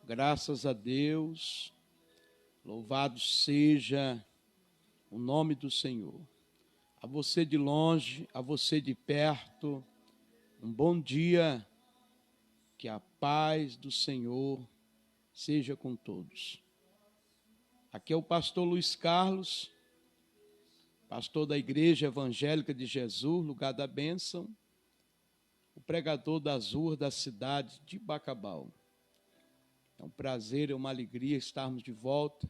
Graças a Deus, louvado seja o nome do Senhor. A você de longe, a você de perto, um bom dia, que a paz do Senhor seja com todos. Aqui é o pastor Luiz Carlos, pastor da Igreja Evangélica de Jesus, lugar da bênção, o pregador das ruas da cidade de Bacabal. É um prazer, é uma alegria estarmos de volta,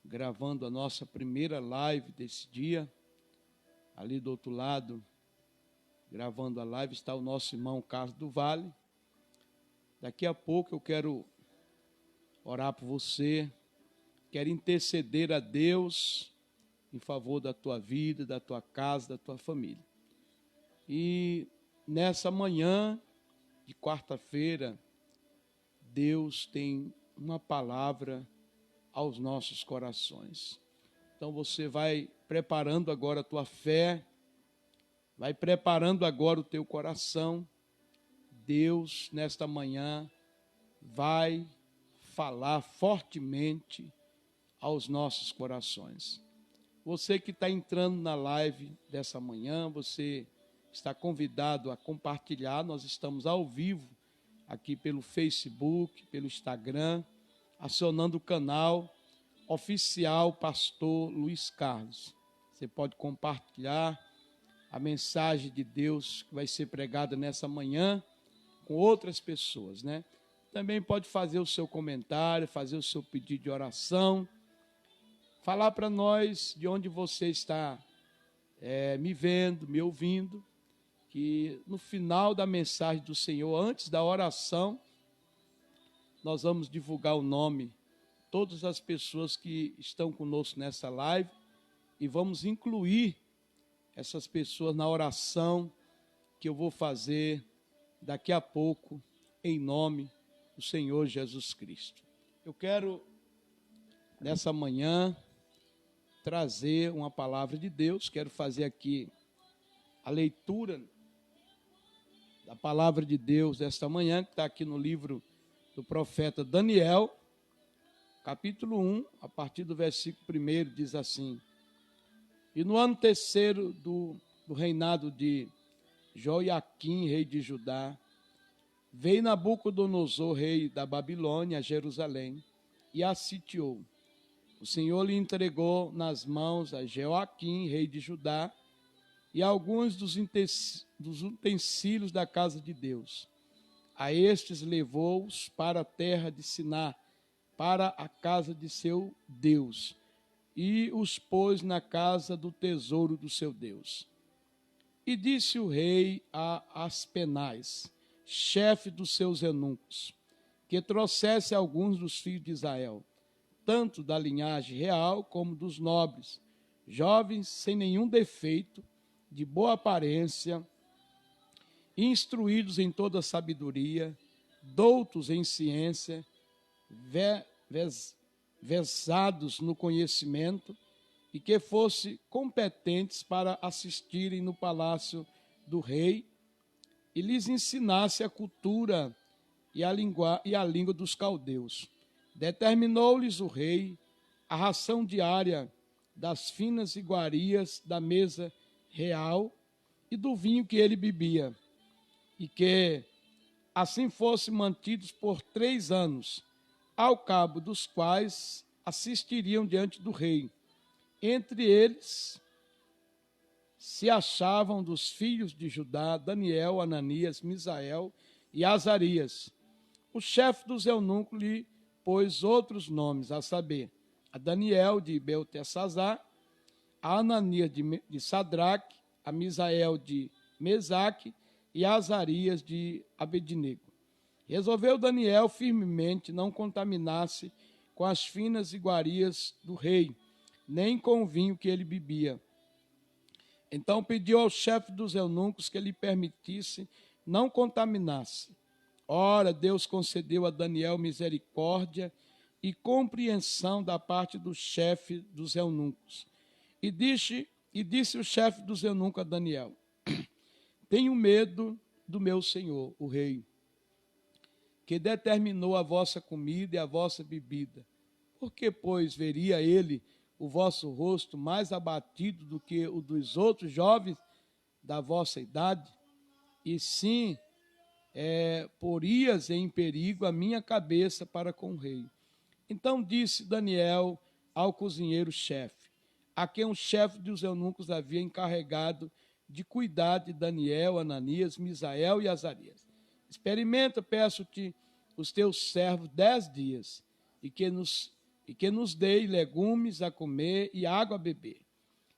gravando a nossa primeira live desse dia. Ali do outro lado, gravando a live, está o nosso irmão Carlos do Vale. Daqui a pouco eu quero orar por você, quero interceder a Deus em favor da tua vida, da tua casa, da tua família. E nessa manhã de quarta-feira, Deus tem uma palavra aos nossos corações. Então você vai preparando agora a tua fé, vai preparando agora o teu coração. Deus, nesta manhã, vai falar fortemente aos nossos corações. Você que está entrando na live dessa manhã, você está convidado a compartilhar. Nós estamos ao vivo aqui pelo Facebook, pelo Instagram, acionando o canal oficial Pastor Luiz Carlos. Você pode compartilhar a mensagem de Deus que vai ser pregada nessa manhã com outras pessoas, né? Também pode fazer o seu comentário, fazer o seu pedido de oração, falar para nós de onde você está me vendo, me ouvindo, que no final da mensagem do Senhor, antes da oração, nós vamos divulgar o nome de todas as pessoas que estão conosco nessa live e vamos incluir essas pessoas na oração que eu vou fazer daqui a pouco, em nome do Senhor Jesus Cristo. Eu quero, nessa manhã, trazer uma palavra de Deus, quero fazer aqui a leitura da palavra de Deus desta manhã, que está aqui no livro do profeta Daniel, capítulo 1, a partir do versículo 1, diz assim: E no ano terceiro do reinado de Joiaquim, rei de Judá, veio Nabucodonosor, rei da Babilônia, a Jerusalém, e a sitiou. O Senhor lhe entregou nas mãos a Joaquim, rei de Judá, e alguns dos utensílios da casa de Deus. A estes levou-os para a terra de Siná, para a casa de seu Deus, e os pôs na casa do tesouro do seu Deus. E disse o rei a Aspenaz, chefe dos seus eunucos, que trouxesse alguns dos filhos de Israel, tanto da linhagem real como dos nobres, jovens sem nenhum defeito, de boa aparência, instruídos em toda sabedoria, doutos em ciência, versados no conhecimento, e que fossem competentes para assistirem no palácio do rei, e lhes ensinasse a cultura e a língua dos caldeus. Determinou-lhes o rei a ração diária das finas iguarias da mesa real e do vinho que ele bebia, e que assim fossem mantidos por 3 anos, ao cabo dos quais assistiriam diante do rei. Entre eles se achavam dos filhos de Judá, Daniel, Ananias, Misael e Azarias. O chefe dos eunucos lhe pôs outros nomes, a saber, a Daniel de Beltesazar, a Ananias de Sadraque, a Misael de Mesaque e a Azarias de Abednego. Resolveu Daniel firmemente não contaminar-se com as finas iguarias do rei, nem com o vinho que ele bebia. Então pediu ao chefe dos eunucos que lhe permitisse não contaminar-se. Ora, Deus concedeu a Daniel misericórdia e compreensão da parte do chefe dos eunucos. E disse o chefe dos eunucos a Daniel: Tenho medo do meu senhor, o rei, que determinou a vossa comida e a vossa bebida. Por que, pois, veria ele o vosso rosto mais abatido do que o dos outros jovens da vossa idade? E sim, porias em perigo a minha cabeça para com o rei. Então disse Daniel ao cozinheiro-chefe, a quem o chefe dos eunucos havia encarregado de cuidar de Daniel, Ananias, Misael e Azarias. Experimenta, peço-te, os teus servos 10 dias, e que nos dê legumes a comer e água a beber.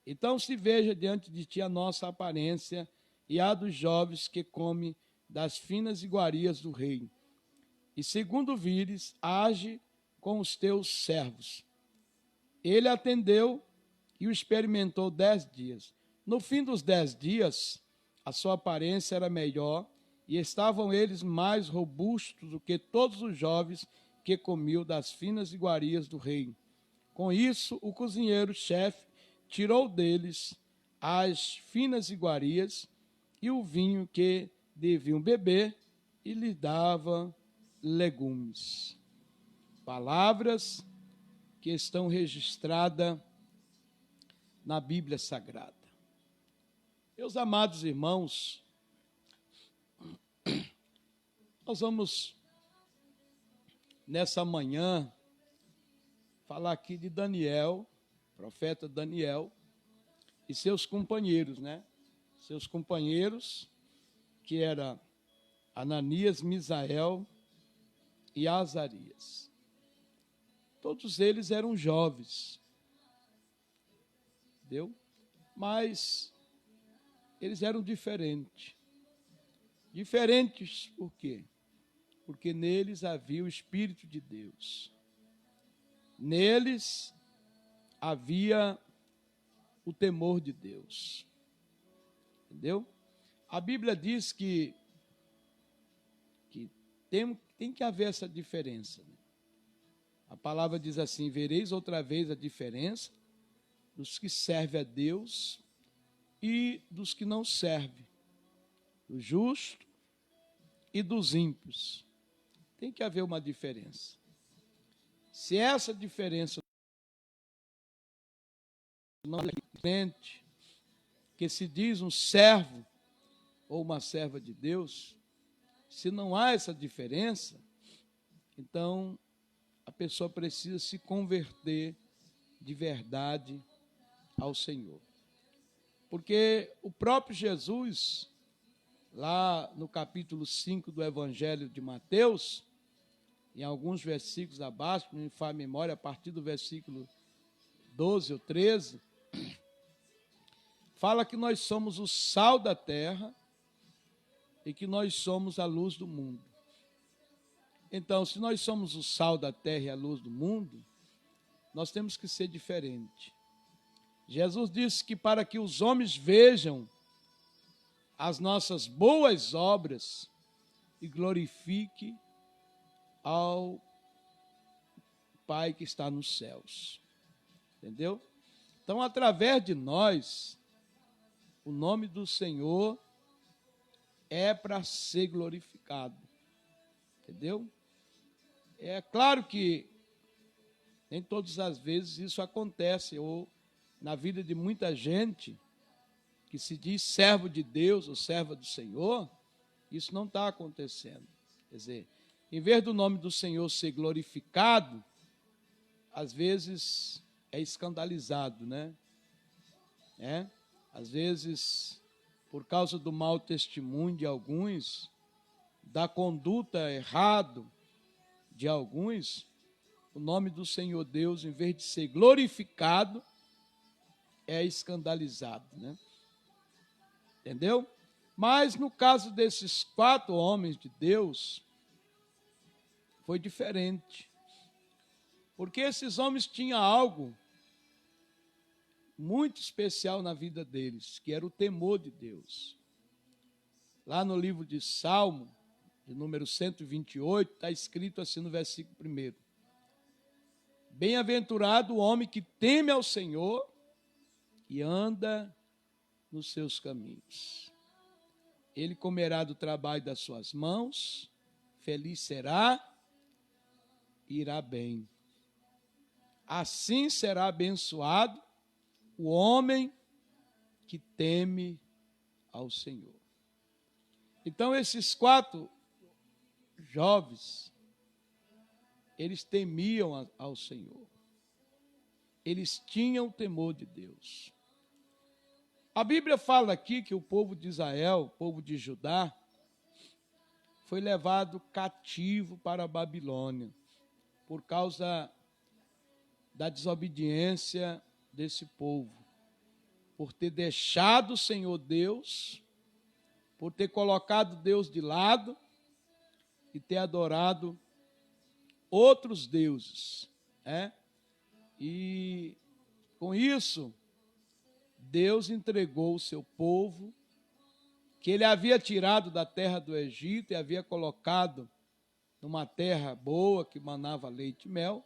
Então se veja diante de ti a nossa aparência e a dos jovens que comem das finas iguarias do rei. E segundo vires, age com os teus servos. Ele atendeu e o experimentou 10 dias. No fim dos 10 dias, a sua aparência era melhor e estavam eles mais robustos do que todos os jovens que comiam das finas iguarias do rei. Com isso, o cozinheiro-chefe tirou deles as finas iguarias e o vinho que deviam beber e lhe dava legumes. Palavras que estão registradas na Bíblia Sagrada. Meus amados irmãos, nós vamos, nessa manhã, falar aqui de Daniel, profeta Daniel, e seus companheiros, né? Seus companheiros, que era Ananias, Misael e Azarias. Todos eles eram jovens, entendeu? Mas eles eram diferentes. Diferentes por quê? Porque neles havia o Espírito de Deus. Neles havia o temor de Deus. Entendeu? A Bíblia diz que tem que haver essa diferença. A palavra diz assim: vereis outra vez a diferença dos que servem a Deus e dos que não servem, do justo e dos ímpios. Tem que haver uma diferença. Se essa diferença não é crente, que se diz um servo ou uma serva de Deus, se não há essa diferença, então a pessoa precisa se converter de verdade ao Senhor. Porque o próprio Jesus, lá no capítulo 5 do Evangelho de Mateus, em alguns versículos abaixo, não me faz memória, a partir do versículo 12 ou 13, fala que nós somos o sal da terra e que nós somos a luz do mundo. Então, se nós somos o sal da terra e a luz do mundo, nós temos que ser diferente. Jesus disse que para que os homens vejam as nossas boas obras e glorifique ao Pai que está nos céus. Entendeu? Então, através de nós, o nome do Senhor é para ser glorificado. Entendeu? É claro que nem todas as vezes isso acontece, ou na vida de muita gente que se diz servo de Deus ou serva do Senhor, isso não está acontecendo. Quer dizer, em vez do nome do Senhor ser glorificado, às vezes é escandalizado, né? Às vezes, por causa do mau testemunho de alguns, da conduta errada de alguns, o nome do Senhor Deus, em vez de ser glorificado, é escandalizado, né? Entendeu? Mas no caso desses 4 homens de Deus, foi diferente. Porque esses homens tinham algo muito especial na vida deles, que era o temor de Deus. Lá no livro de Salmo, de número 128, está escrito assim no versículo 1: bem-aventurado o homem que teme ao Senhor e anda nos seus caminhos. Ele comerá do trabalho das suas mãos, feliz será e irá bem. Assim será abençoado o homem que teme ao Senhor. Então, esses 4 jovens, eles temiam ao Senhor. Eles tinham temor de Deus. A Bíblia fala aqui que o povo de Israel, o povo de Judá, foi levado cativo para a Babilônia por causa da desobediência desse povo, por ter deixado o Senhor Deus, por ter colocado Deus de lado e ter adorado outros deuses, E com isso, Deus entregou o seu povo, que ele havia tirado da terra do Egito e havia colocado numa terra boa, que manava leite e mel.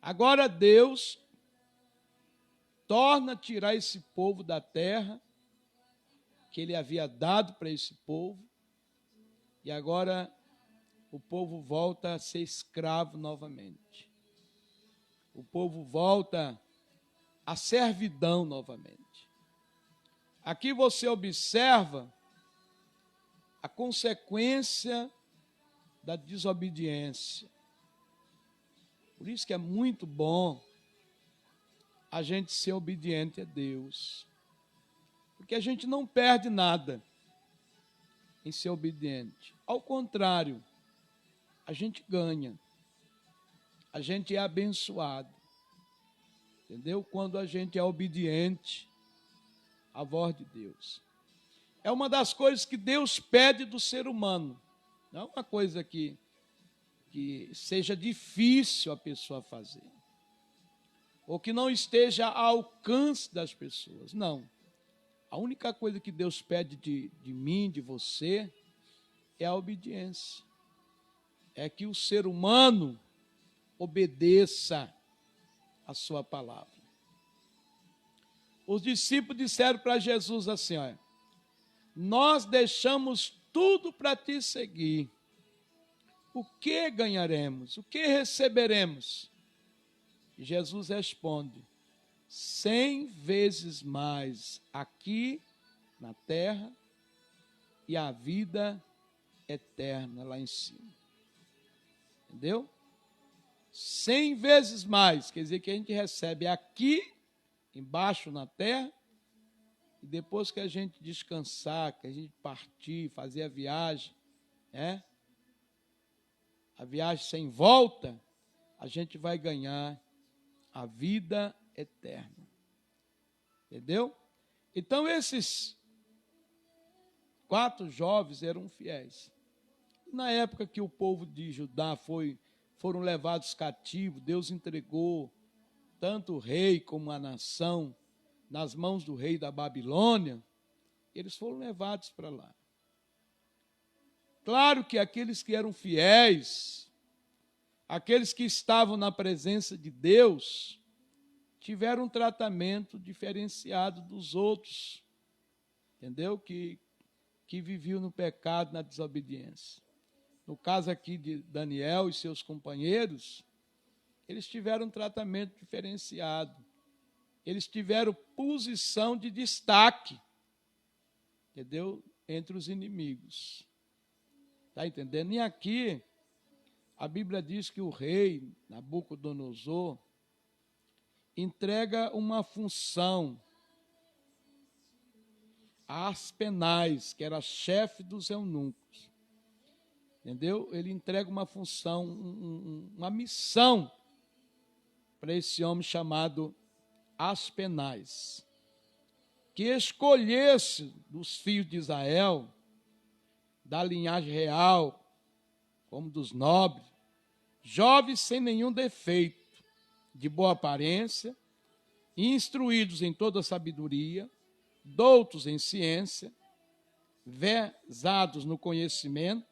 Agora Deus torna a tirar esse povo da terra que ele havia dado para esse povo, e agora o povo volta a ser escravo novamente. O povo volta à servidão novamente. Aqui você observa a consequência da desobediência. Por isso que é muito bom a gente ser obediente a Deus. Porque a gente não perde nada em ser obediente. Ao contrário, a gente ganha. A gente é abençoado. Entendeu? Quando a gente é obediente à voz de Deus. É uma das coisas que Deus pede do ser humano. Não é uma coisa que seja difícil a pessoa fazer. Ou que não esteja ao alcance das pessoas. Não. A única coisa que Deus pede de mim, de você, é a obediência. É que o ser humano obedeça a sua palavra. Os discípulos disseram para Jesus assim, olha, nós deixamos tudo para te seguir. O que ganharemos? O que receberemos? E Jesus responde, 100 vezes mais aqui na terra e a vida eterna lá em cima. Entendeu? 100 vezes mais, quer dizer que a gente recebe aqui, embaixo na terra, e depois que a gente descansar, que a gente partir, fazer a viagem, a viagem sem volta, a gente vai ganhar a vida eterna. Entendeu? Então esses 4 jovens eram fiéis. Na época que o povo de Judá foram levados cativos, Deus entregou tanto o rei como a nação nas mãos do rei da Babilônia, eles foram levados para lá. Claro que aqueles que eram fiéis, aqueles que estavam na presença de Deus, tiveram um tratamento diferenciado dos outros, entendeu? Que viviam no pecado, na desobediência. No caso aqui de Daniel e seus companheiros, eles tiveram um tratamento diferenciado. Eles tiveram posição de destaque, entendeu? Entre os inimigos. Está entendendo? E aqui, a Bíblia diz que o rei Nabucodonosor entrega uma função a Aspenaz, que era chefe dos eunucos. Entendeu? Ele entrega uma função, uma missão para esse homem chamado Aspenaz, que escolhesse dos filhos de Israel, da linhagem real, como dos nobres, jovens sem nenhum defeito, de boa aparência, instruídos em toda sabedoria, doutos em ciência, vezados no conhecimento,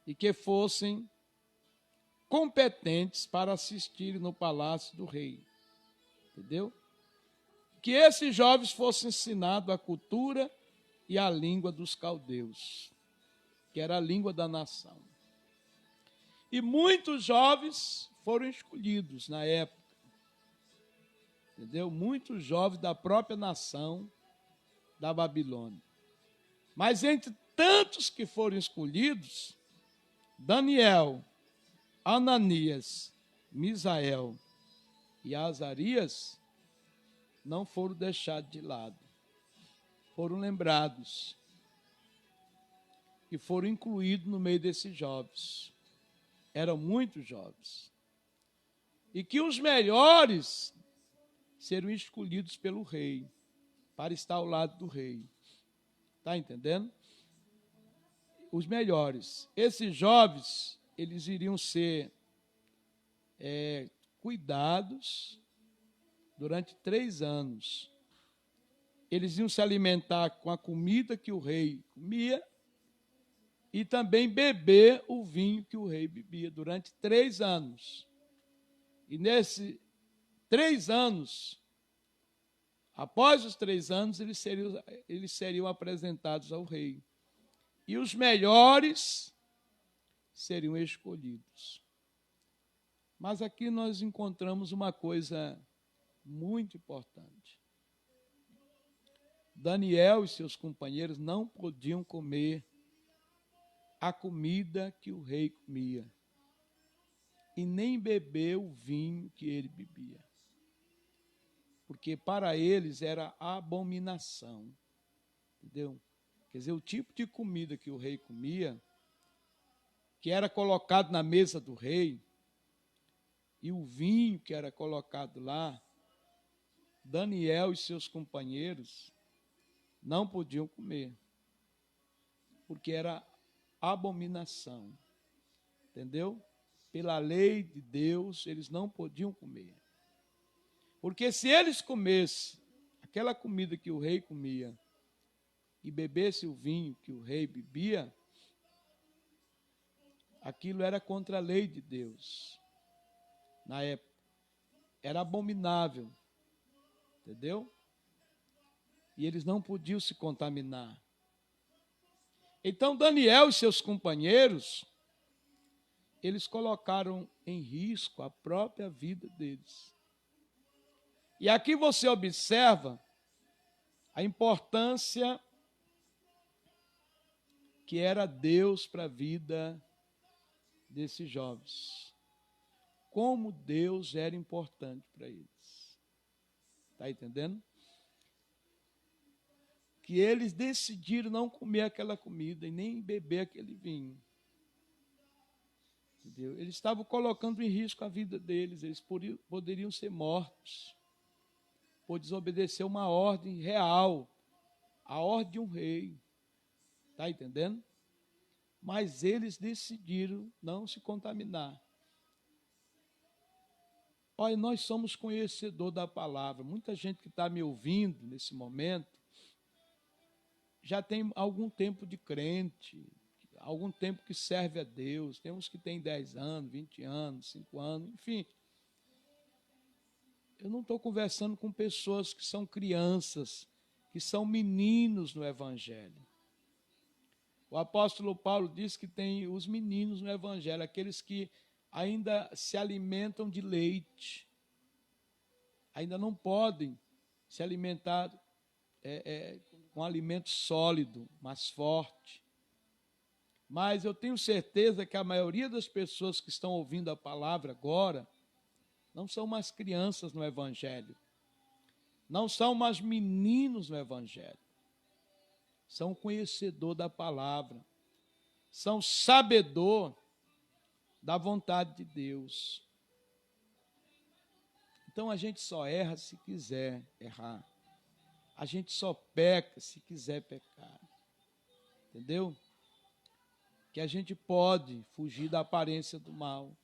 e que fossem competentes para assistir no palácio do rei. Entendeu? Que esses jovens fossem ensinados a cultura e a língua dos caldeus, que era a língua da nação. E muitos jovens foram escolhidos na época. Entendeu? Muitos jovens da própria nação da Babilônia. Mas entre tantos que foram escolhidos, Daniel, Ananias, Misael e Azarias não foram deixados de lado. Foram lembrados e foram incluídos no meio desses jovens. Eram muitos jovens. E que os melhores seriam escolhidos pelo rei, para estar ao lado do rei. Está entendendo? Os melhores. Esses jovens, eles iriam ser cuidados durante 3 anos. Eles iam se alimentar com a comida que o rei comia e também beber o vinho que o rei bebia durante 3 anos. E nesses 3 anos, após os 3 anos, eles seriam apresentados ao rei. E os melhores seriam escolhidos. Mas aqui nós encontramos uma coisa muito importante. Daniel e seus companheiros não podiam comer a comida que o rei comia e nem beber o vinho que ele bebia, porque para eles era abominação, entendeu? Quer dizer, o tipo de comida que o rei comia, que era colocado na mesa do rei, e o vinho que era colocado lá, Daniel e seus companheiros não podiam comer, porque era abominação, entendeu? Pela lei de Deus, eles não podiam comer. Porque se eles comessem aquela comida que o rei comia e bebessem o vinho que o rei bebia, aquilo era contra a lei de Deus. Na época, era abominável, entendeu? E eles não podiam se contaminar. Então, Daniel e seus companheiros, eles colocaram em risco a própria vida deles. E aqui você observa a importância que era Deus para a vida desses jovens. Como Deus era importante para eles. Está entendendo? Que eles decidiram não comer aquela comida e nem beber aquele vinho. Entendeu? Eles estavam colocando em risco a vida deles, eles poderiam ser mortos por desobedecer uma ordem real, a ordem de um rei. Está entendendo? Mas eles decidiram não se contaminar. Olha, nós somos conhecedores da palavra. Muita gente que está me ouvindo nesse momento já tem algum tempo de crente, algum tempo que serve a Deus. Tem uns que têm 10 anos, 20 anos, 5 anos, enfim. Eu não estou conversando com pessoas que são crianças, que são meninos no Evangelho. O apóstolo Paulo diz que tem os meninos no Evangelho, aqueles que ainda se alimentam de leite, ainda não podem se alimentar com alimento sólido, mais forte. Mas eu tenho certeza que a maioria das pessoas que estão ouvindo a palavra agora não são mais crianças no Evangelho, não são mais meninos no Evangelho, são conhecedor da palavra, são sabedor da vontade de Deus. Então a gente só erra se quiser errar. A gente só peca se quiser pecar. Entendeu? Que a gente pode fugir da aparência do mal.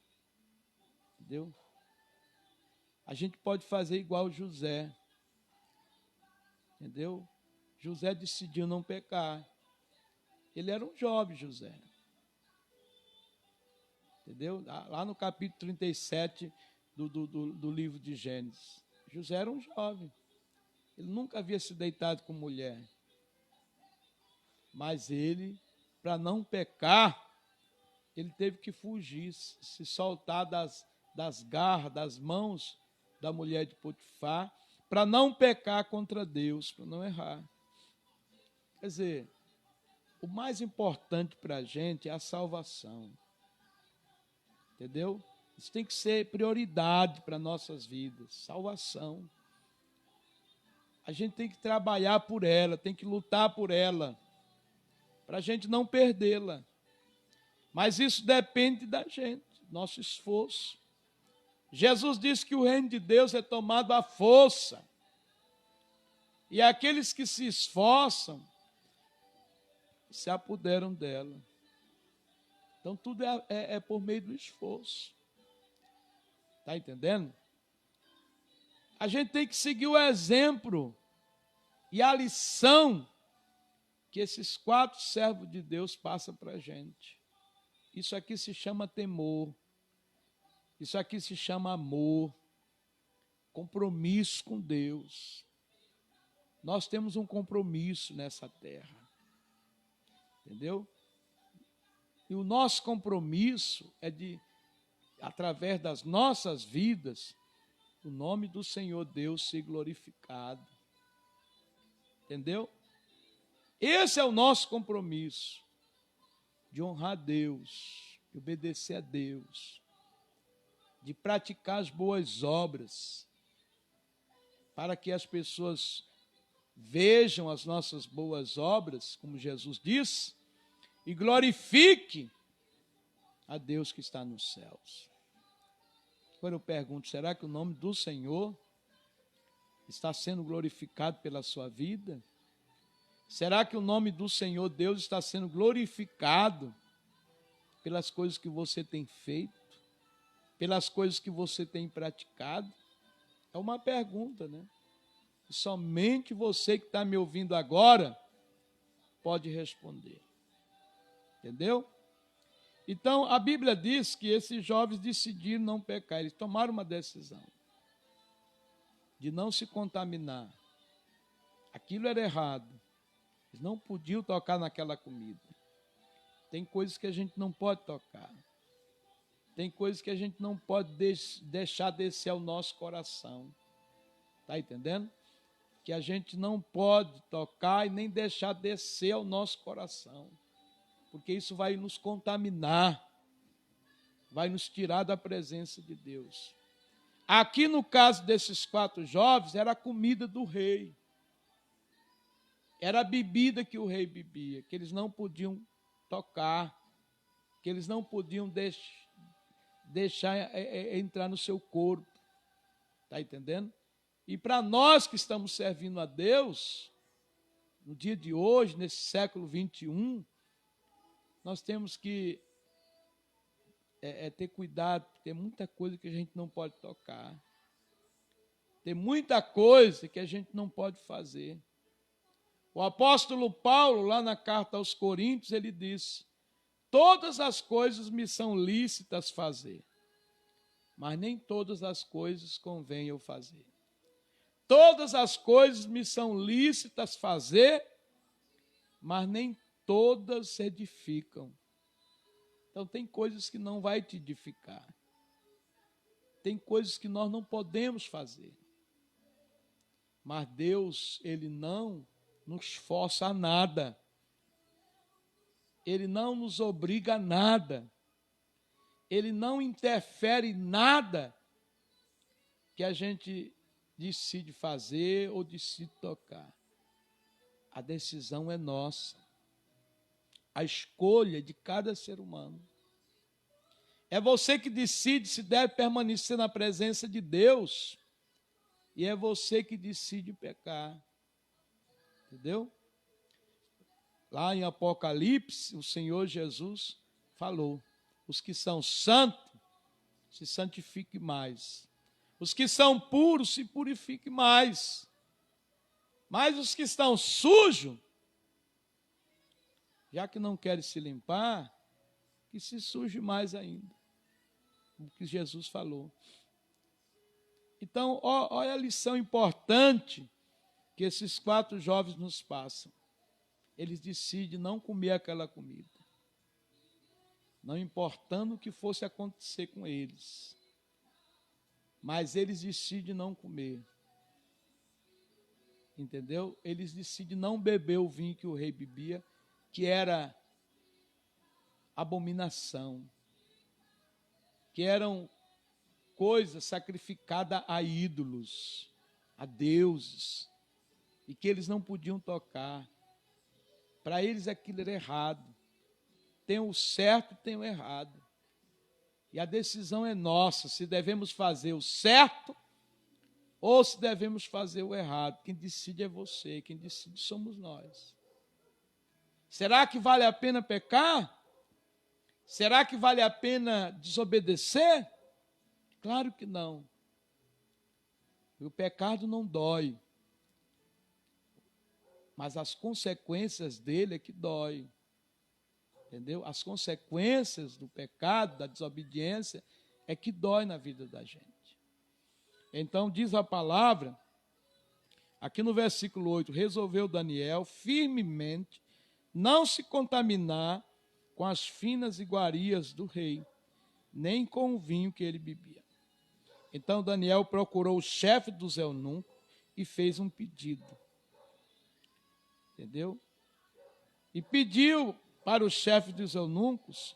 Entendeu? A gente pode fazer igual José. Entendeu? José decidiu não pecar. Ele era um jovem, José. Entendeu? Lá no capítulo 37 do livro de Gênesis. José era um jovem. Ele nunca havia se deitado com mulher. Mas ele, para não pecar, ele teve que fugir, se soltar das garras, das mãos da mulher de Potifar, para não pecar contra Deus, para não errar. Quer dizer, o mais importante para a gente é a salvação. Entendeu? Isso tem que ser prioridade para nossas vidas, salvação. A gente tem que trabalhar por ela, tem que lutar por ela, para a gente não perdê-la. Mas isso depende da gente, nosso esforço. Jesus disse que o reino de Deus é tomado à força. E aqueles que se esforçam, se apoderam dela. Então tudo é por meio do esforço. Está entendendo? A gente tem que seguir o exemplo e a lição que esses 4 servos de Deus passam para a gente. Isso aqui se chama temor. Isso aqui se chama amor. Compromisso com Deus. Nós temos um compromisso nessa terra. Entendeu? E o nosso compromisso é de, através das nossas vidas, o nome do Senhor Deus ser glorificado. Entendeu? Esse é o nosso compromisso, de honrar a Deus, de obedecer a Deus, de praticar as boas obras, para que as pessoas vejam as nossas boas obras, como Jesus disse, e glorifique a Deus que está nos céus. Agora eu pergunto, será que o nome do Senhor está sendo glorificado pela sua vida? Será que o nome do Senhor Deus está sendo glorificado pelas coisas que você tem feito? Pelas coisas que você tem praticado? É uma pergunta, né? E somente você que está me ouvindo agora pode responder. Entendeu? Então, a Bíblia diz que esses jovens decidiram não pecar. Eles tomaram uma decisão de não se contaminar. Aquilo era errado. Eles não podiam tocar naquela comida. Tem coisas que a gente não pode tocar. Tem coisas que a gente não pode deixar descer ao nosso coração. Está entendendo? Que a gente não pode tocar e nem deixar descer ao nosso coração. Porque isso vai nos contaminar. Vai nos tirar da presença de Deus. Aqui no caso desses 4 jovens, era a comida do rei. Era a bebida que o rei bebia, que eles não podiam tocar, que eles não podiam deixar entrar no seu corpo. Está entendendo? E para nós que estamos servindo a Deus, no dia de hoje, nesse século 21, nós temos que ter cuidado, porque tem muita coisa que a gente não pode tocar. Tem muita coisa que a gente não pode fazer. O apóstolo Paulo, lá na carta aos Coríntios, ele disse: todas as coisas me são lícitas fazer, mas nem todas as coisas convém eu fazer. Todas as coisas me são lícitas fazer, mas nem todas edificam. Então tem coisas que não vai te edificar. Tem coisas que nós não podemos fazer. Mas Deus, Ele não nos força a nada. Ele não nos obriga a nada. Ele não interfere em nada que a gente decide fazer ou decide tocar. A decisão é nossa. A escolha de cada ser humano. É você que decide se deve permanecer na presença de Deus. E é você que decide pecar. Entendeu? Lá em Apocalipse, o Senhor Jesus falou: os que são santos, se santifiquem mais. Os que são puros, se purifiquem mais. Mas os que estão sujos, já que não querem se limpar, que se suje mais ainda. O que Jesus falou. Então, olha a lição importante que esses 4 jovens nos passam. Eles decidem não comer aquela comida. não importando o que fosse acontecer com eles. Mas eles decidem não comer. Entendeu? Eles decidem não beber o vinho que o rei bebia, que era abominação, que eram coisas sacrificadas a ídolos, a deuses, e que eles não podiam tocar. Para eles aquilo era errado. Tem o certo, tem o errado. E a decisão é nossa, se devemos fazer o certo ou se devemos fazer o errado. Quem decide é você, quem decide somos nós. Será que vale a pena pecar? Será que vale a pena desobedecer? Claro que não. O pecado não dói. Mas as consequências dele é que dói. Entendeu? As consequências do pecado, da desobediência, é que dói na vida da gente. Então diz a palavra, aqui no versículo 8, resolveu Daniel firmemente não se contaminar com as finas iguarias do rei, nem com o vinho que ele bebia. Então Daniel procurou o chefe dos eunucos e fez um pedido. Entendeu? E pediu para o chefe dos eunucos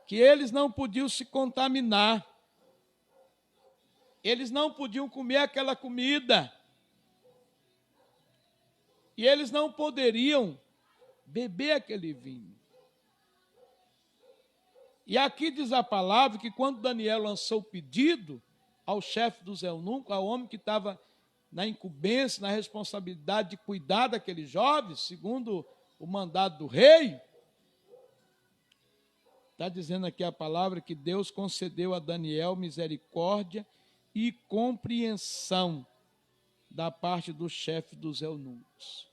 que eles não podiam se contaminar. Eles não podiam comer aquela comida. E eles não poderiam beber aquele vinho. E aqui diz a palavra que quando Daniel lançou o pedido ao chefe dos eunucos, ao homem que estava na incumbência, na responsabilidade de cuidar daqueles jovens, segundo o mandado do rei, está dizendo aqui a palavra que Deus concedeu a Daniel misericórdia e compreensão da parte do chefe dos eunucos.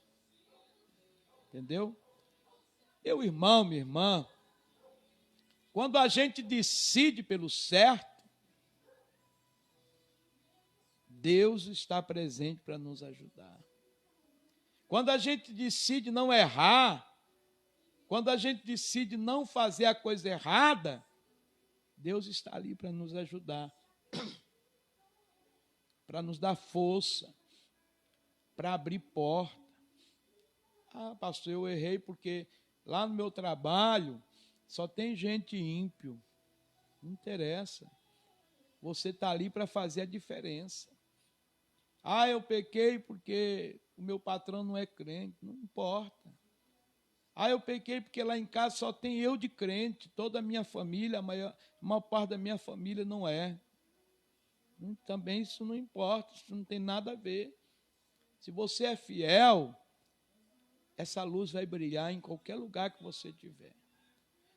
Entendeu? Meu irmão, minha irmã, quando a gente decide pelo certo, Deus está presente para nos ajudar. Quando a gente decide não errar, quando a gente decide não fazer a coisa errada, Deus está ali para nos ajudar, para nos dar força, para abrir porta. Ah, pastor, eu errei porque lá no meu trabalho só tem gente ímpio. Não interessa. Você está ali para fazer a diferença. Ah, eu pequei porque o meu patrão não é crente. Não importa. Ah, eu pequei porque lá em casa só tem eu de crente. Toda a minha família, a maior parte da minha família não é. Também isso não importa, isso não tem nada a ver. Se você é fiel, essa luz vai brilhar em qualquer lugar que você estiver.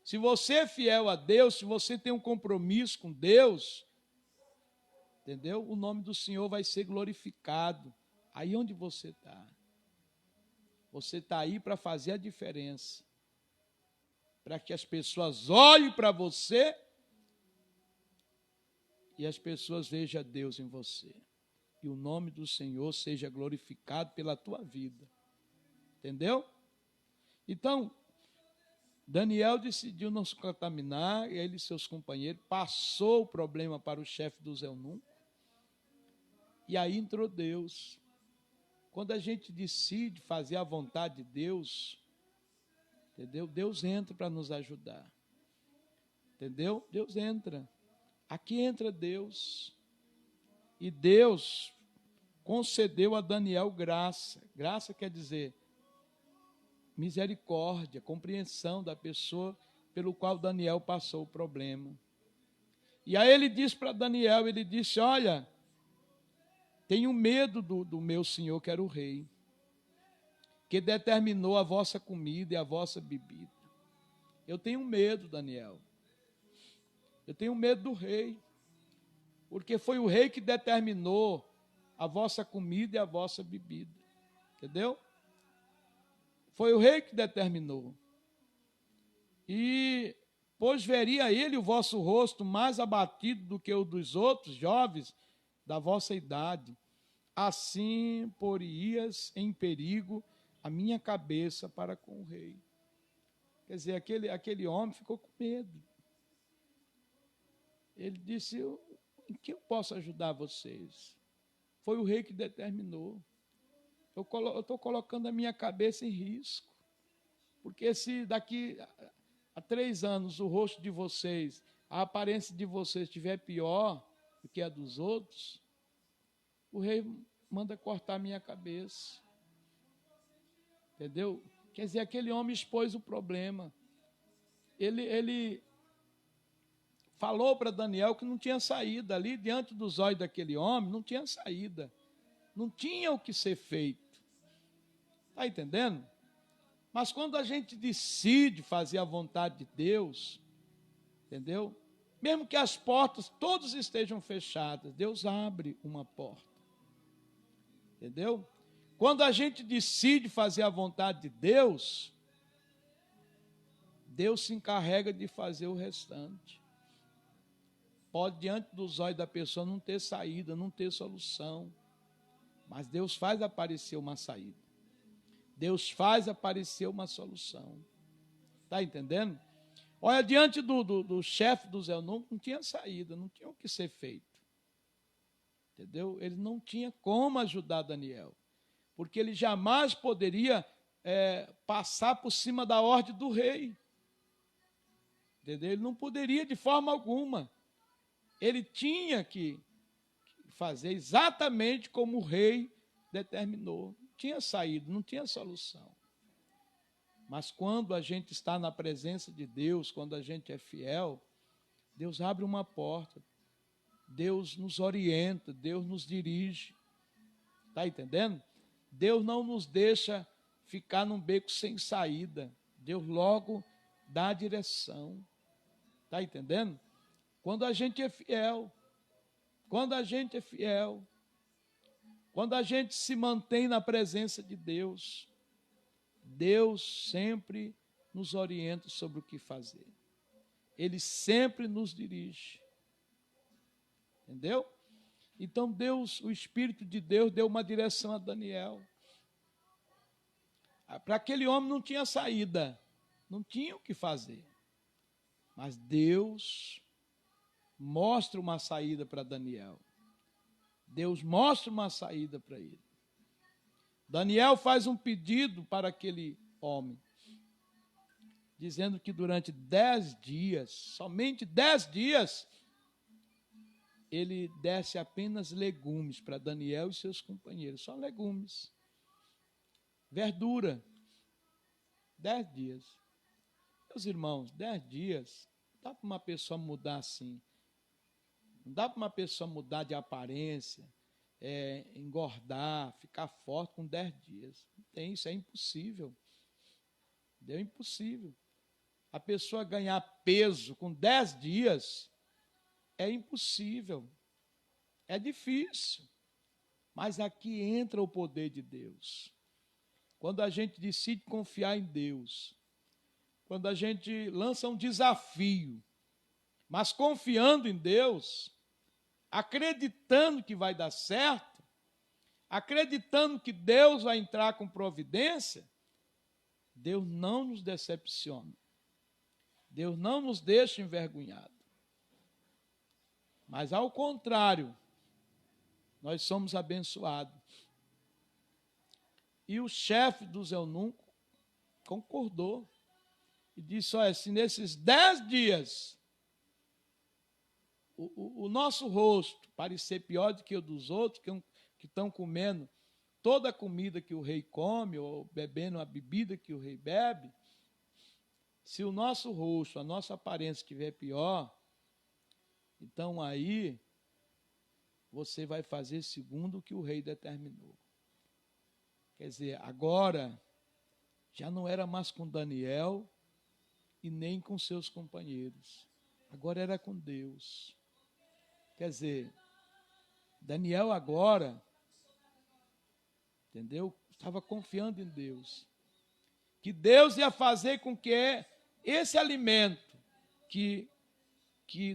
Se você é fiel a Deus, se você tem um compromisso com Deus, entendeu? O nome do Senhor vai ser glorificado aí onde você está. Você está aí para fazer a diferença. Para que as pessoas olhem para você e as pessoas vejam Deus em você. E o nome do Senhor seja glorificado pela tua vida. Entendeu? Então, Daniel decidiu não se contaminar, e ele e seus companheiros passou o problema para o chefe dos eunucos. E aí entrou Deus. Quando a gente decide fazer a vontade de Deus, entendeu? Deus entra para nos ajudar. Entendeu? Deus entra. Aqui entra Deus. E Deus concedeu a Daniel graça. Graça quer dizer misericórdia, compreensão da pessoa pelo qual Daniel passou o problema. E aí ele disse para Daniel, ele disse, olha, tenho medo do meu senhor, que era o rei, que determinou a vossa comida e a vossa bebida. Eu tenho medo, Daniel. Eu tenho medo do rei, porque foi o rei que determinou a vossa comida e a vossa bebida. Entendeu? Foi o rei que determinou. E, pois veria ele o vosso rosto mais abatido do que o dos outros jovens da vossa idade, assim porias em perigo a minha cabeça para com o rei. Quer dizer, aquele homem ficou com medo. Ele disse, em que eu posso ajudar vocês? Foi o rei que determinou. Eu estou colocando a minha cabeça em risco. Porque se daqui a 3 anos o rosto de vocês, a aparência de vocês estiver pior do que a dos outros, o rei manda cortar a minha cabeça. Entendeu? Quer dizer, aquele homem expôs o problema. Ele falou para Daniel que não tinha saída. Ali, diante dos olhos daquele homem, não tinha saída. Não tinha o que ser feito. Está entendendo? Mas quando a gente decide fazer a vontade de Deus, entendeu? Mesmo que as portas todas estejam fechadas, Deus abre uma porta. Entendeu? Quando a gente decide fazer a vontade de Deus, Deus se encarrega de fazer o restante. Pode, diante dos olhos da pessoa, não ter saída, não ter solução. Mas Deus faz aparecer uma saída. Deus faz aparecer uma solução. Está entendendo? Olha, diante do chefe dos eunucos, não tinha saída, não tinha o que ser feito. Entendeu? Ele não tinha como ajudar Daniel. Porque ele jamais poderia passar por cima da ordem do rei. Entendeu? Ele não poderia de forma alguma. Ele tinha que fazer exatamente como o rei determinou. Não tinha saída, não tinha solução. Mas quando a gente está na presença de Deus, quando a gente é fiel, Deus abre uma porta, Deus nos orienta, Deus nos dirige. Está entendendo? Deus não nos deixa ficar num beco sem saída. Deus logo dá a direção. Está entendendo? Quando a gente é fiel, quando a gente se mantém na presença de Deus, Deus sempre nos orienta sobre o que fazer. Ele sempre nos dirige. Entendeu? Então Deus, o Espírito de Deus deu uma direção a Daniel. Para aquele homem não tinha saída, não tinha o que fazer. Mas Deus mostra uma saída para Daniel. Deus mostra uma saída para ele. Daniel faz um pedido para aquele homem, dizendo que durante 10 dias, somente 10 dias, ele desse apenas legumes para Daniel e seus companheiros, só legumes, verdura, 10 dias. Meus irmãos, 10 dias, não dá para uma pessoa mudar assim, não dá para uma pessoa mudar de aparência, engordar, ficar forte com 10 dias. Não tem, isso é impossível. É impossível. A pessoa ganhar peso com 10 dias é impossível. É difícil. Mas aqui entra o poder de Deus. Quando a gente decide confiar em Deus, quando a gente lança um desafio, mas confiando em Deus, acreditando que vai dar certo, acreditando que Deus vai entrar com providência, Deus não nos decepciona. Deus não nos deixa envergonhados. Mas, ao contrário, nós somos abençoados. E o chefe dos eunucos concordou e disse, olha, se nesses 10 dias o nosso rosto parecer pior do que o dos outros, que estão comendo toda a comida que o rei come, ou bebendo a bebida que o rei bebe, se o nosso rosto, a nossa aparência estiver pior, então aí você vai fazer segundo o que o rei determinou. Quer dizer, agora já não era mais com Daniel e nem com seus companheiros. Agora era com Deus. Quer dizer, Daniel agora, entendeu? Estava confiando em Deus. Que Deus ia fazer com que esse alimento que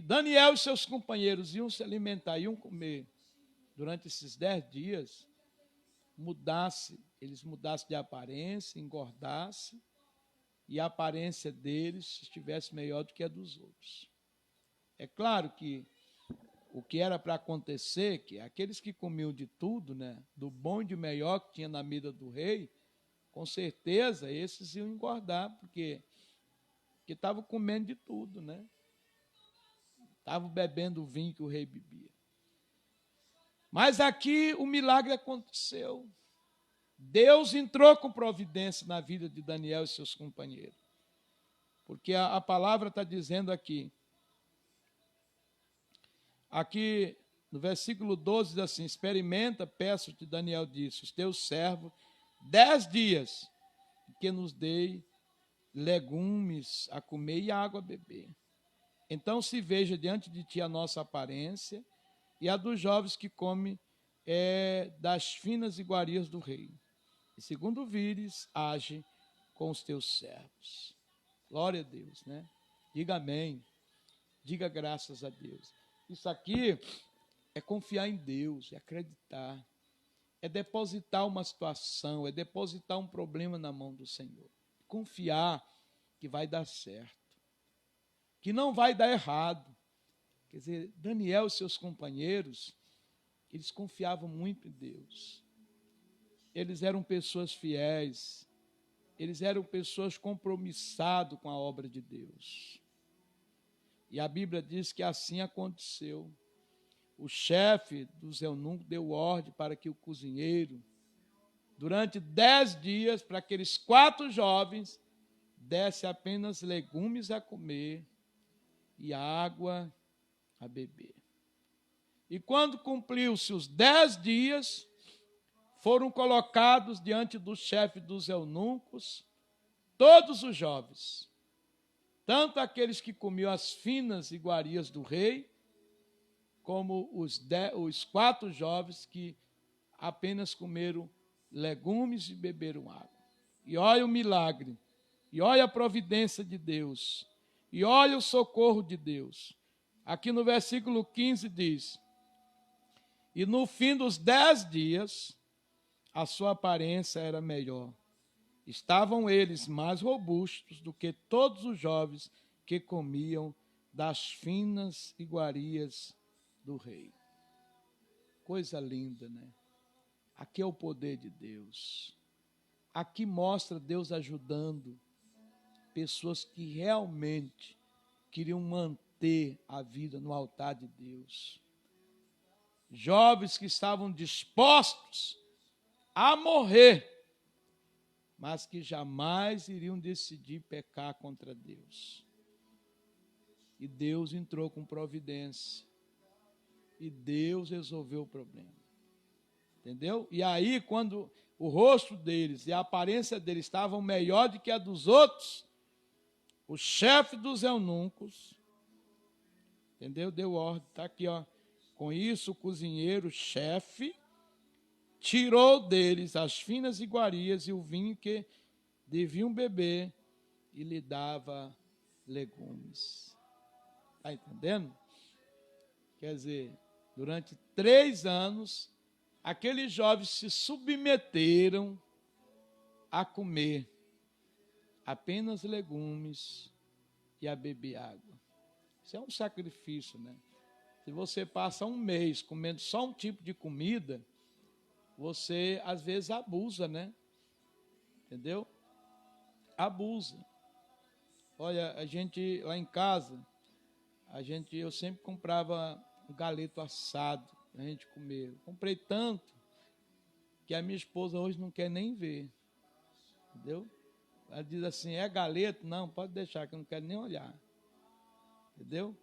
Daniel e seus companheiros iam se alimentar, iam comer durante esses 10 dias, eles mudassem de aparência, engordassem, e a aparência deles estivesse melhor do que a dos outros. É claro que o que era para acontecer, que aqueles que comiam de tudo, né, do bom e do melhor que tinha na mesa do rei, com certeza esses iam engordar, porque estavam comendo de tudo, né? Estavam bebendo o vinho que o rei bebia. Mas aqui o milagre aconteceu. Deus entrou com providência na vida de Daniel e seus companheiros. Porque a palavra está dizendo aqui no versículo 12 diz assim: experimenta, peço-te, Daniel disse, os teus servos 10 dias, que nos dê legumes a comer e água a beber. Então se veja diante de ti a nossa aparência e a dos jovens que comem das finas iguarias do rei. E segundo vires, age com os teus servos. Glória a Deus, né? Diga amém. Diga graças a Deus. Isso aqui é confiar em Deus, é acreditar, é depositar uma situação, é depositar um problema na mão do Senhor. Confiar que vai dar certo, que não vai dar errado. Quer dizer, Daniel e seus companheiros, eles confiavam muito em Deus. Eles eram pessoas fiéis, eles eram pessoas compromissadas com a obra de Deus. E a Bíblia diz que assim aconteceu. O chefe dos eunucos deu ordem para que o cozinheiro, durante 10 dias, para aqueles 4 jovens, desse apenas legumes a comer e água a beber. E quando cumpriu-se os 10 dias, foram colocados diante do chefe dos eunucos todos os jovens, tanto aqueles que comiam as finas iguarias do rei, como os 4 jovens que apenas comeram legumes e beberam água. E olha o milagre, e olha a providência de Deus, e olha o socorro de Deus. Aqui no versículo 15 diz: e no fim dos 10 dias, a sua aparência era melhor. Estavam eles mais robustos do que todos os jovens que comiam das finas iguarias do rei. Coisa linda, né? Aqui é o poder de Deus. Aqui mostra Deus ajudando pessoas que realmente queriam manter a vida no altar de Deus. Jovens que estavam dispostos a morrer, mas que jamais iriam decidir pecar contra Deus. E Deus entrou com providência. E Deus resolveu o problema. Entendeu? E aí, quando o rosto deles e a aparência deles estavam melhor do que a dos outros, o chefe dos eunucos, entendeu? Deu ordem, está aqui, ó. Com isso, o cozinheiro, chefe, tirou deles as finas iguarias e o vinho que deviam beber e lhe dava legumes. Está entendendo? Quer dizer, durante 3 anos, aqueles jovens se submeteram a comer apenas legumes e a beber água. Isso é um sacrifício, né? Se você passa um mês comendo só um tipo de comida, você às vezes abusa, né? Entendeu? Abusa. Olha, a gente lá em casa, eu sempre comprava um galeto assado para a gente comer. Eu comprei tanto que a minha esposa hoje não quer nem ver. Entendeu? Ela diz assim, é galeto? Não, pode deixar que eu não quero nem olhar. Entendeu?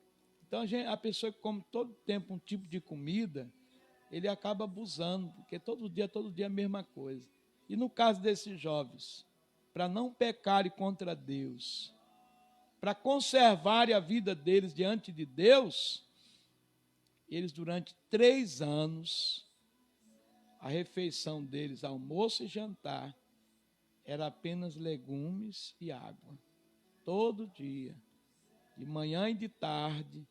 Então a pessoa que come todo tempo um tipo de comida, ele acaba abusando, porque todo dia a mesma coisa. E no caso desses jovens, para não pecarem contra Deus, para conservarem a vida deles diante de Deus, eles durante 3 anos, a refeição deles, almoço e jantar, era apenas legumes e água. Todo dia, de manhã e de tarde,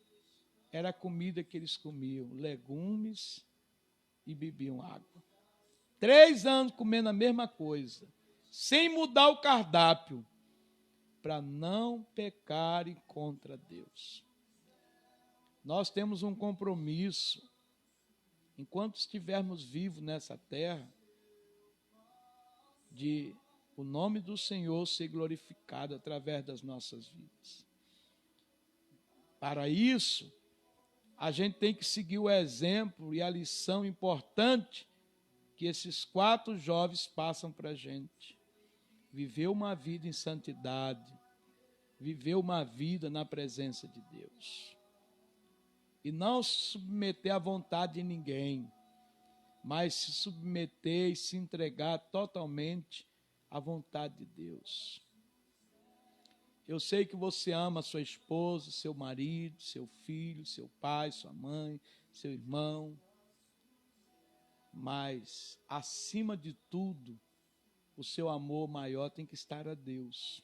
era a comida que eles comiam, legumes e bebiam água. 3 anos comendo a mesma coisa, sem mudar o cardápio, para não pecarem contra Deus. Nós temos um compromisso, enquanto estivermos vivos nessa terra, de o nome do Senhor ser glorificado através das nossas vidas. Para isso, a gente tem que seguir o exemplo e a lição importante que esses 4 jovens passam para a gente. Viver uma vida em santidade, viver uma vida na presença de Deus. E não se submeter à vontade de ninguém, mas se submeter e se entregar totalmente à vontade de Deus. Eu sei que você ama sua esposa, seu marido, seu filho, seu pai, sua mãe, seu irmão, mas, acima de tudo, o seu amor maior tem que estar a Deus.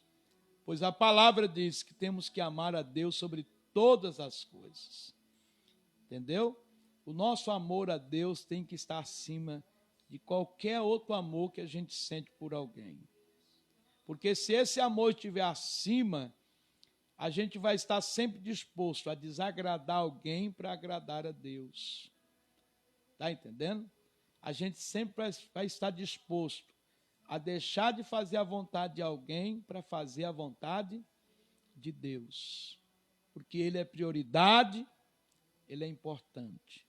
Pois a palavra diz que temos que amar a Deus sobre todas as coisas. Entendeu? O nosso amor a Deus tem que estar acima de qualquer outro amor que a gente sente por alguém. Porque se esse amor estiver acima, a gente vai estar sempre disposto a desagradar alguém para agradar a Deus. Está entendendo? A gente sempre vai estar disposto a deixar de fazer a vontade de alguém para fazer a vontade de Deus. Porque Ele é prioridade, Ele é importante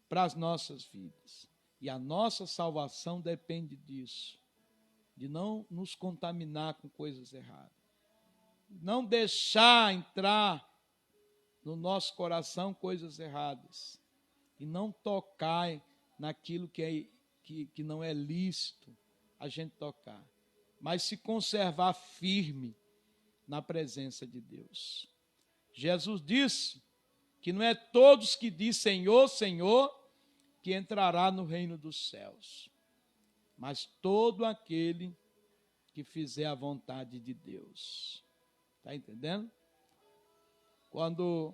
para as nossas vidas. E a nossa salvação depende disso, de não nos contaminar com coisas erradas. Não deixar entrar no nosso coração coisas erradas. E não tocar naquilo que não é lícito a gente tocar. Mas se conservar firme na presença de Deus. Jesus disse que não é todos que diz Senhor, Senhor, que entrará no reino dos céus, mas todo aquele que fizer a vontade de Deus. Está entendendo? Quando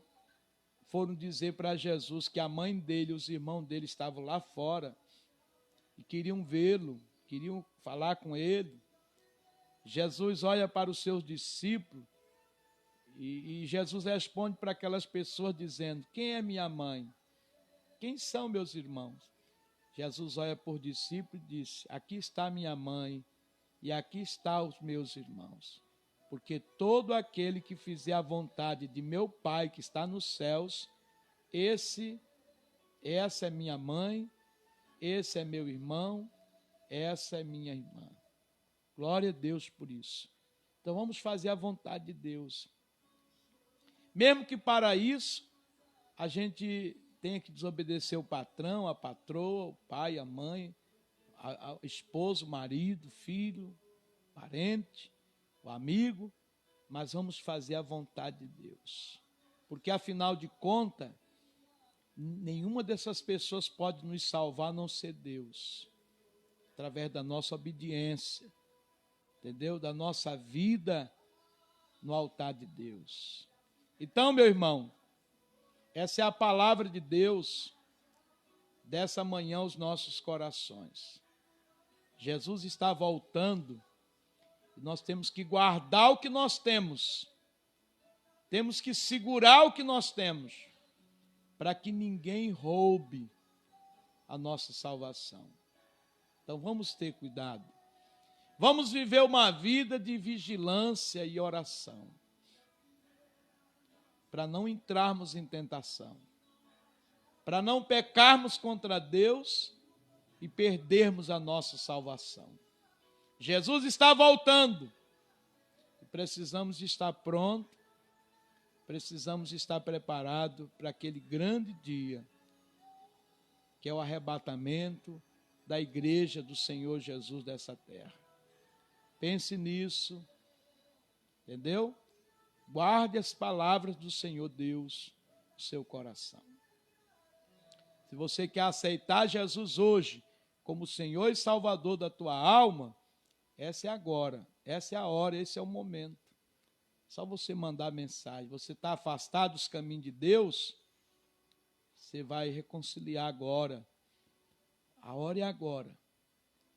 foram dizer para Jesus que a mãe dele e os irmãos dele estavam lá fora e queriam vê-lo, queriam falar com ele, Jesus olha para os seus discípulos e Jesus responde para aquelas pessoas dizendo: quem é minha mãe? Quem são meus irmãos? Jesus olha por discípulo e disse: aqui está minha mãe e aqui estão os meus irmãos. Porque todo aquele que fizer a vontade de meu Pai que está nos céus, essa é minha mãe, esse é meu irmão, essa é minha irmã. Glória a Deus por isso. Então vamos fazer a vontade de Deus. Mesmo que para isso a gente tenha que desobedecer o patrão, a patroa, o pai, a mãe, o esposo, o marido, o filho, o parente, o amigo, mas vamos fazer a vontade de Deus. Porque, afinal de contas, nenhuma dessas pessoas pode nos salvar a não ser Deus. Através da nossa obediência, entendeu? Da nossa vida no altar de Deus. Então, meu irmão, essa é a palavra de Deus dessa manhã aos nossos corações. Jesus está voltando e nós temos que guardar o que nós temos. Temos que segurar o que nós temos para que ninguém roube a nossa salvação. Então vamos ter cuidado. Vamos viver uma vida de vigilância e oração, para não entrarmos em tentação, para não pecarmos contra Deus e perdermos a nossa salvação. Jesus está voltando e precisamos estar prontos, precisamos estar preparados para aquele grande dia, que é o arrebatamento da igreja do Senhor Jesus dessa terra. Pense nisso, entendeu? Guarde as palavras do Senhor Deus no seu coração. Se você quer aceitar Jesus hoje como Senhor e Salvador da tua alma, essa é agora, essa é a hora, esse é o momento. Só você mandar mensagem. Você está afastado dos caminhos de Deus, você vai reconciliar agora. A hora é agora.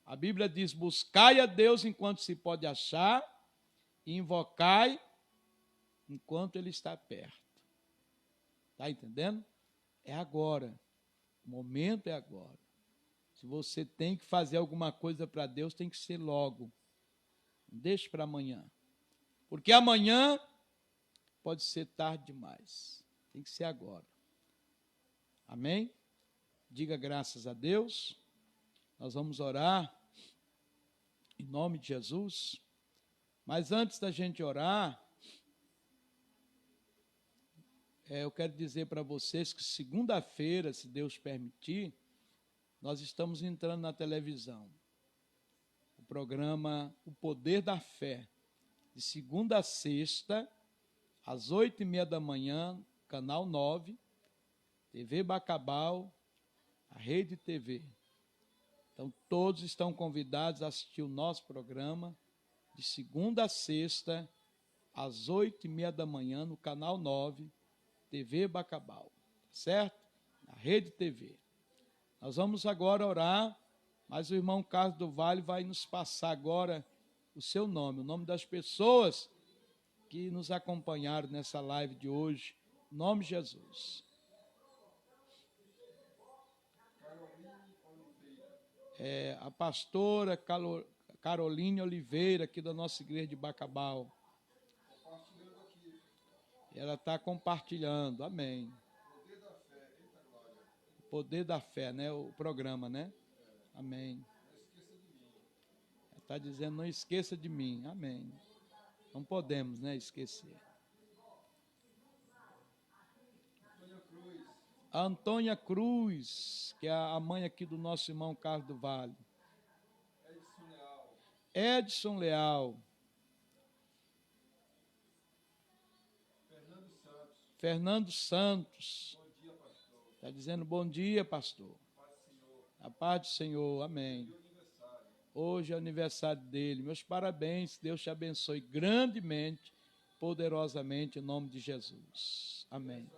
A Bíblia diz: buscai a Deus enquanto se pode achar, e invocai enquanto Ele está perto. Está entendendo? É agora. O momento é agora. Se você tem que fazer alguma coisa para Deus, tem que ser logo. Não deixe para amanhã. Porque amanhã pode ser tarde demais. Tem que ser agora. Amém? Diga graças a Deus. Nós vamos orar em nome de Jesus. Mas antes da gente orar, eu quero dizer para vocês que segunda-feira, se Deus permitir, nós estamos entrando na televisão. O programa O Poder da Fé, de segunda a sexta, às 8h30 da manhã, canal 9, TV Bacabal, a Rede TV. Então, todos estão convidados a assistir o nosso programa, de segunda a sexta, às 8h30 da manhã, no canal 9, TV Bacabal, certo? Na Rede TV. Nós vamos agora orar, mas o irmão Carlos do Vale vai nos passar agora o seu nome, o nome das pessoas que nos acompanharam nessa live de hoje. Em nome de Jesus. A pastora Caroline Oliveira, aqui da nossa igreja de Bacabal. Ela está compartilhando, amém. O Poder da Fé, né? O programa, né? Amém. Ela está dizendo, não esqueça de mim, amém. Não podemos, né, esquecer. A Antônia Cruz, que é a mãe aqui do nosso irmão Carlos do Vale. Edson Leal. Fernando Santos. Bom dia, pastor. Está dizendo bom dia, pastor. A paz do Senhor, amém. Hoje é o aniversário dele. Meus parabéns, Deus te abençoe grandemente, poderosamente, em nome de Jesus. Amém.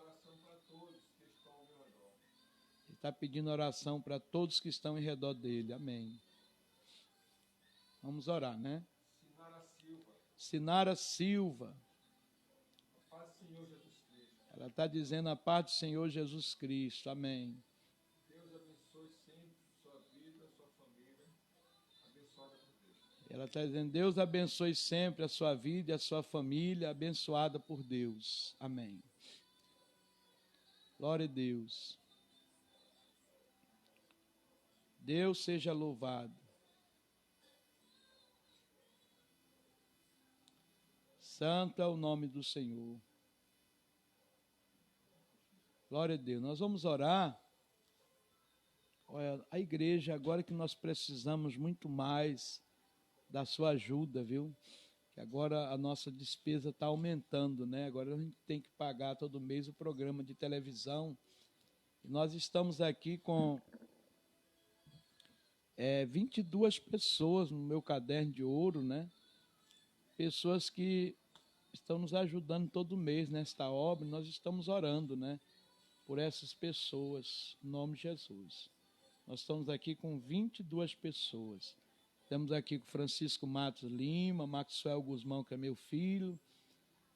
Ele está pedindo oração para todos que estão em redor dele. Amém. Vamos orar, né? Sinara Silva. A paz do Senhor Jesus Cristo. Ela está dizendo a paz do Senhor Jesus Cristo. Amém. Deus abençoe sempre sua vida, sua família, abençoada por Deus. Ela está dizendo, Deus abençoe sempre a sua vida e a sua família, abençoada por Deus. Amém. Glória a Deus. Deus seja louvado. Santo é o nome do Senhor. Glória a Deus. Nós vamos orar. Olha, a igreja, agora que nós precisamos muito mais da sua ajuda, viu? Que agora a nossa despesa está aumentando, né? Agora a gente tem que pagar todo mês o programa de televisão. E nós estamos aqui com 22 pessoas no meu caderno de ouro, né? Pessoas que estão nos ajudando todo mês nesta obra. Nós estamos orando, né? Por essas pessoas, em nome de Jesus. Nós estamos aqui com 22 pessoas. Estamos aqui com Francisco Matos Lima, Maxwell Guzmão, que é meu filho,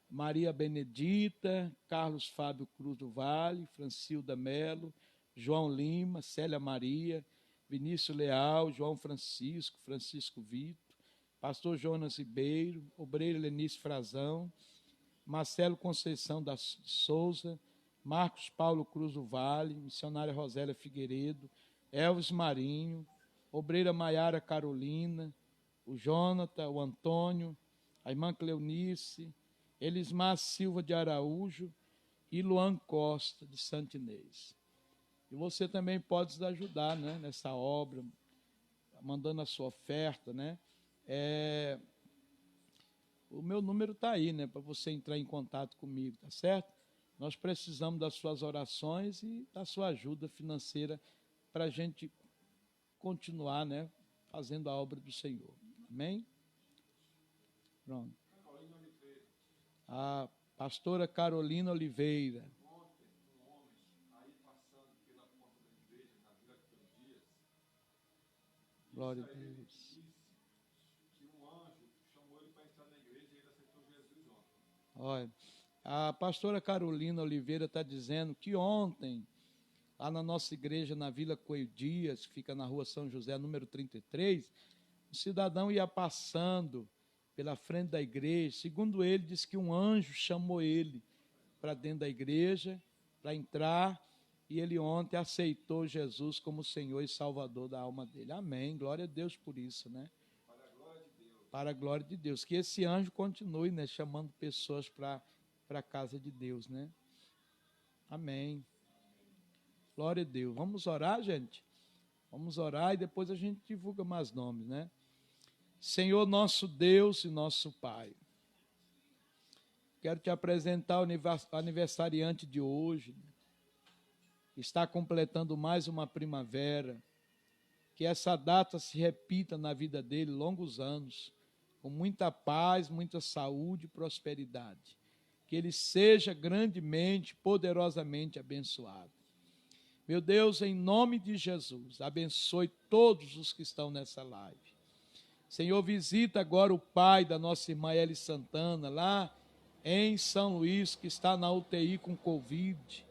Maria Benedita, Carlos Fábio Cruz do Vale, Francilda Melo, João Lima, Célia Maria, Vinícius Leal, João Francisco, Francisco Vitor, Pastor Jonas Ribeiro, Obreiro Lenice Frazão, Marcelo Conceição da Souza, Marcos Paulo Cruz do Vale, missionária Rosélia Figueiredo, Elvis Marinho, obreira Maiara Carolina, o Jonathan, o Antônio, a irmã Cleonice, Elismar Silva de Araújo e Luan Costa de Santo Inês. E você também pode nos ajudar, né, nessa obra, mandando a sua oferta, né? O meu número está aí, né, para você entrar em contato comigo, tá certo? Nós precisamos das suas orações e da sua ajuda financeira para a gente continuar, né, fazendo a obra do Senhor. Amém? Pronto. A pastora Carolina Oliveira. Ontem, um homem aí passando pela porta da igreja, na Vila Dias, Glória a Deus. disse que um anjo chamou ele para entrar na igreja e ele aceitou Jesus ontem. Olha, A pastora Carolina Oliveira está dizendo que ontem, lá na nossa igreja, na Vila Coelho Dias, que fica na rua São José, número 33, o cidadão ia passando pela frente da igreja. Segundo ele, disse que um anjo chamou ele para dentro da igreja, para entrar, e ele ontem aceitou Jesus como Senhor e Salvador da alma dele. Amém, glória a Deus por isso, né? Para a glória de Deus. Que esse anjo continue, né, chamando pessoas para a casa de Deus, né? Amém. Glória a Deus. Vamos orar, gente? Vamos orar e depois a gente divulga mais nomes, né? Senhor nosso Deus e nosso Pai, quero te apresentar o aniversariante de hoje, está completando mais uma primavera, que essa data se repita na vida dele longos anos, com muita paz, muita saúde e prosperidade, que ele seja grandemente, poderosamente abençoado. Meu Deus, em nome de Jesus, abençoe todos os que estão nessa live. Senhor, visita agora o pai da nossa irmã Eli Santana, lá em São Luís, que está na UTI com Covid.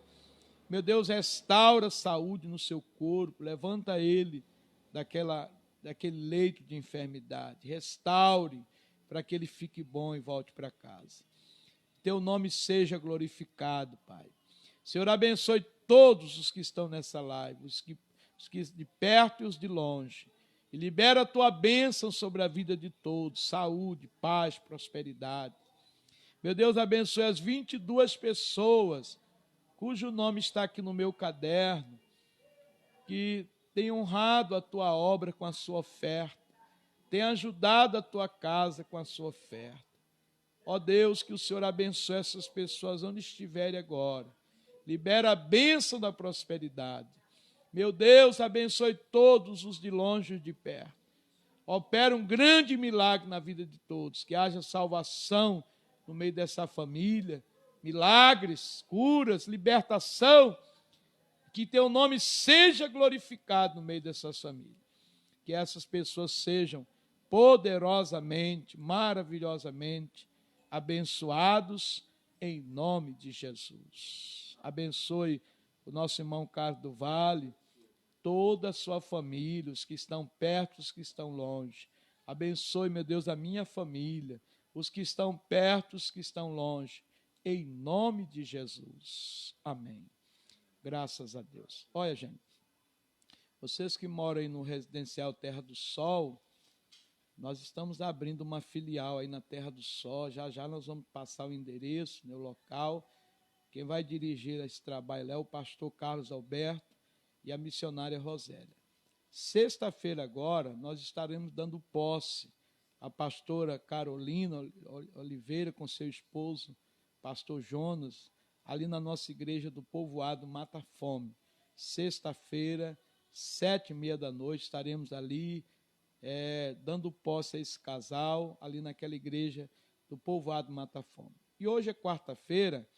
Meu Deus, restaura a saúde no seu corpo, levanta ele daquele leito de enfermidade, restaure para que ele fique bom e volte para casa. Teu nome seja glorificado, Pai. Senhor, abençoe todos os que estão nessa live, os que de perto e os de longe. E libera a tua bênção sobre a vida de todos, saúde, paz, prosperidade. Meu Deus, abençoe as 22 pessoas, cujo nome está aqui no meu caderno, que tem honrado a tua obra com a sua oferta, tem ajudado a tua casa com a sua oferta. Ó Deus, que o Senhor abençoe essas pessoas onde estiverem agora. Libera a bênção da prosperidade. Meu Deus, abençoe todos os de longe e de perto. Opera um grande milagre na vida de todos, que haja salvação no meio dessa família, milagres, curas, libertação, que teu nome seja glorificado no meio dessas famílias. Que essas pessoas sejam poderosamente, maravilhosamente abençoados em nome de Jesus. Abençoe o nosso irmão Carlos do Vale, toda a sua família, os que estão perto, os que estão longe. Abençoe, meu Deus, a minha família, os que estão perto, os que estão longe, em nome de Jesus. Amém. Graças a Deus. Olha, gente, vocês que moram aí no Residencial Terra do Sol, nós estamos abrindo uma filial aí na Terra do Sol, já nós vamos passar o endereço, o local. Quem vai dirigir esse trabalho é o pastor Carlos Alberto e a missionária Rosélia. Sexta-feira agora, nós estaremos dando posse à pastora Carolina Oliveira com seu esposo, pastor Jonas, ali na nossa igreja do povoado Mata Fome. Sexta-feira, 19h30, estaremos ali dando posse a esse casal, ali naquela igreja do povoado Mata Fome. E hoje é quarta-feira.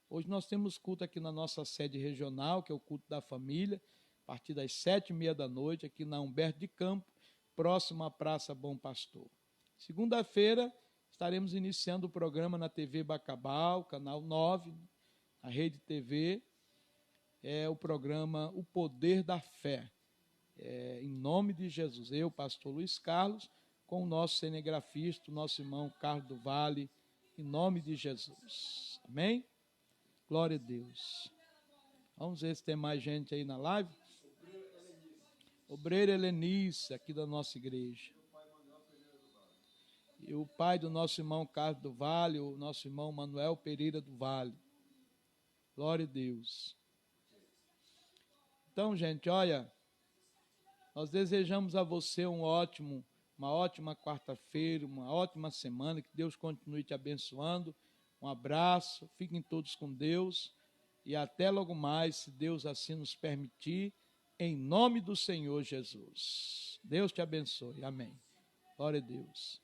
Hoje nós temos culto aqui na nossa sede regional, que é o culto da família, a partir das 19h30, aqui na Humberto de Campo, próximo à Praça Bom Pastor. Segunda-feira, estaremos iniciando o programa na TV Bacabal, canal 9, a Rede TV, o programa O Poder da Fé. Em nome de Jesus, eu, pastor Luiz Carlos, com o nosso cinegrafista, o nosso irmão Carlos do Vale, em nome de Jesus. Amém? Glória a Deus. Vamos ver se tem mais gente aí na live. Obreiro Helenice, aqui da nossa igreja. E o pai do nosso irmão Carlos do Vale, o nosso irmão Manuel Pereira do Vale. Glória a Deus. Então, gente, olha, nós desejamos a você uma ótima quarta-feira, uma ótima semana, que Deus continue te abençoando. Um abraço, fiquem todos com Deus e até logo mais, se Deus assim nos permitir, em nome do Senhor Jesus. Deus te abençoe. Amém. Glória a Deus.